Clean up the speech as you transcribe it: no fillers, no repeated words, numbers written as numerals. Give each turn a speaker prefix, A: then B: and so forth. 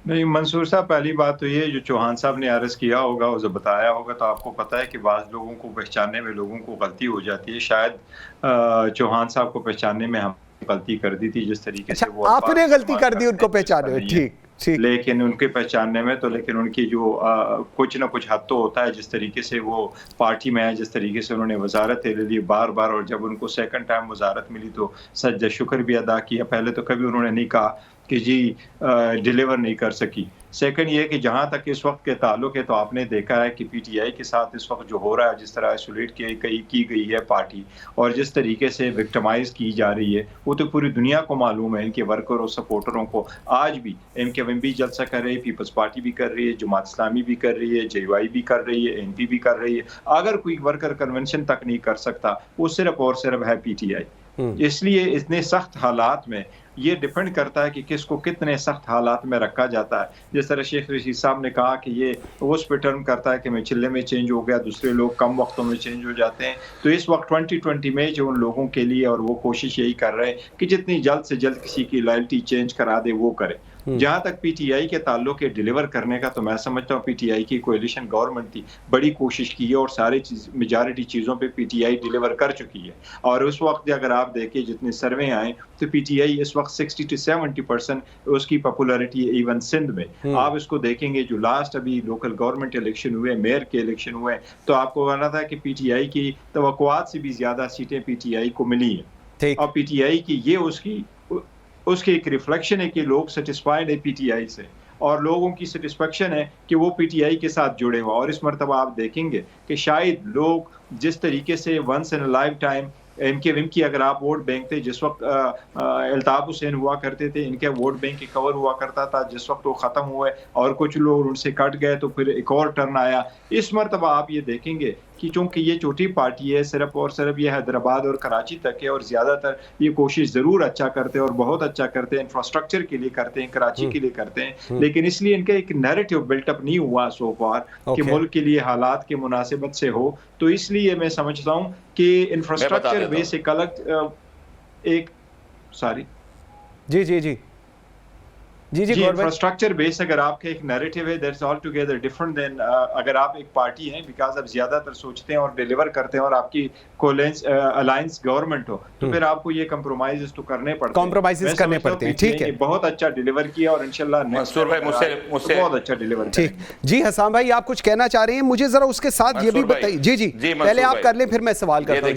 A: नहीं, मंसूर साहब, पहली बात तो ये जो चौहान साहब ने अर्ज़ किया होगा, उसे बताया होगा, तो आपको पता है कि बाज़ लोगों को पहचानने में लोगों को गलती हो जाती है। शायद चौहान साहब को पहचानने में हमने गलती कर दी थी, जिस तरीके
B: अच्छा,
A: से वो
B: आपने
A: अल्फ़ाज़
B: गलती
A: इस्तेमाल
B: कर दी
A: करते
B: उनको
A: हैं, मुझे पता
B: पहचाने में।
A: नहीं है।
B: ठीक ठीक।
A: लेकिन उनके पहचानने में तो लेकिन उनकी जो कुछ न कुछ हद तो होता है, जिस तरीके से वो पार्टी में आए, जिस तरीके से उन्होंने वज़ारतें ले ली बार-बार, और जब उनको सेकंड टाइम वज़ारत मिली तो सज्जा शुक्र भी अदा किया। पहले तो कभी उन्होंने नहीं कहा कि जी डिलीवर नहीं कर सकी। सेकंड ये कि जहाँ तक इस वक़्त के ताल्लुक है, तो आपने देखा है कि पीटीआई के साथ इस वक़्त जो हो रहा है, जिस तरह आइसोलेट की गई है पार्टी, और जिस तरीके से विक्टिमाइज़ की जा रही है, वो तो पूरी दुनिया को मालूम है। इनके वर्कर और सपोर्टरों को आज भी एमकेएम भी जलसा कर रही है, पीपल्स पार्टी भी कर रही है, जमात इस्लामी भी कर रही है, जेवाई भी कर रही है, एनपी भी कर रही है। अगर कोई वर्कर कन्वेंशन तक नहीं कर सकता, वो सिर्फ़ और सिर्फ़ है पीटीआई। इसलिए इतने सख्त हालात में ये डिपेंड करता है कि किसको कितने सख्त हालात में रखा जाता है। जिस तरह शेख रशीद साहब ने कहा कि ये उस पे टर्न करता है कि मैं चिल्ले में चेंज हो गया, दूसरे लोग कम वक़्तों में चेंज हो जाते हैं। तो इस वक़्त 2020 में जो उन लोगों के लिए, और वो कोशिश यही कर रहे हैं कि जितनी जल्द से जल्द किसी की लॉयल्टी चेंज करा दे, वो करें। जहाँ तक पीटीआई के ताल्लुक है डिलीवर करने का, तो मैं समझता हूँ पीटीआई की कोalition गवर्नमेंट थी, बड़ी कोशिश की है और सारी मेजॉरिटी चीज़ों पे पीटीआई डिलीवर कर चुकी है। और उस वक़्त अगर आप देखें जितने सर्वे आए, तो पीटीआई इस वक़्त 60 to 70% उसकी पॉपुलैरिटी है इवन सिंध में। आप इसको देखेंगे, जो लास्ट अभी लोकल गवर्नमेंट इलेक्शन हुए, मेयर के इलेक्शन हुए, तो आपको पता था कि पीटीआई की तवक्कुआत से भी ज़्यादा सीटें पीटीआई को मिली हैं। और पीटीआई की ये उसकी एक रिफ्लेक्शन है कि लोग सैटिस्फाइड है पीटीआई से, और लोगों की सैटिस्फैक्शन है कि वो पीटीआई के साथ जुड़े हुए। और इस मर्तबा आप देखेंगे कि शायद लोग जिस तरीके से once in a lifetime एमकेएम की अगर आप वोट बैंक थे, जिस वक्त अल्ताफ हुसैन हुआ करते थे, इनके वोट बैंक कवर हुआ करता था, जिस वक्त वो खत्म हुए और कुछ लोग उनसे कट गए, तो फिर एक और टर्न आया। इस मर्तबा आप ये देखेंगे कि चूंकि ये छोटी पार्टी है, सिर्फ और सिर्फ ये हैदराबाद और कराची तक है, और ज्यादातर ये कोशिश जरूर अच्छा करते हैं और बहुत अच्छा करते हैं, इंफ्रास्ट्रक्चर के लिए करते हैं, कराची के लिए करते हैं, लेकिन इसलिए इनका एक नैरेटिव बिल्टअप नहीं हुआ सो फार कि मुल्क के लिए हालात के मुनासिबत से हो। तो इसलिए मैं समझता हूँ कि इंफ्रास्ट्रक्चर बेस एक अलग एक सॉरी
B: जी जी जी जी जी
A: इंफ्रास्ट्रक्चर बेस अगर आपका एक नैरेटिव है, that's all together different then अगर आप एक पार्टी हैं, बिकॉज आप ज्यादातर सोचते हैं और डिलीवर करते हैं और आपकी अलायंस गवर्नमेंट हो, तो फिर आपको ये कॉम्प्रोमाइजेस तो करने पड़ते हैं,
B: कॉम्प्रोमाइजेस करने पड़ते हैं। ठीक है,
A: बहुत अच्छा डिलीवर किया और इंशाल्लाह
C: मंसूर भाई मुझसे
A: बहुत अच्छा डिलीवर
B: ठीक। जी हसन भाई, आप कुछ कहना चाह रहे हैं, मुझे जरा उसके साथ ये भी बताइए। जी जी, पहले आप कर लें, फिर मैं सवाल करता हूँ।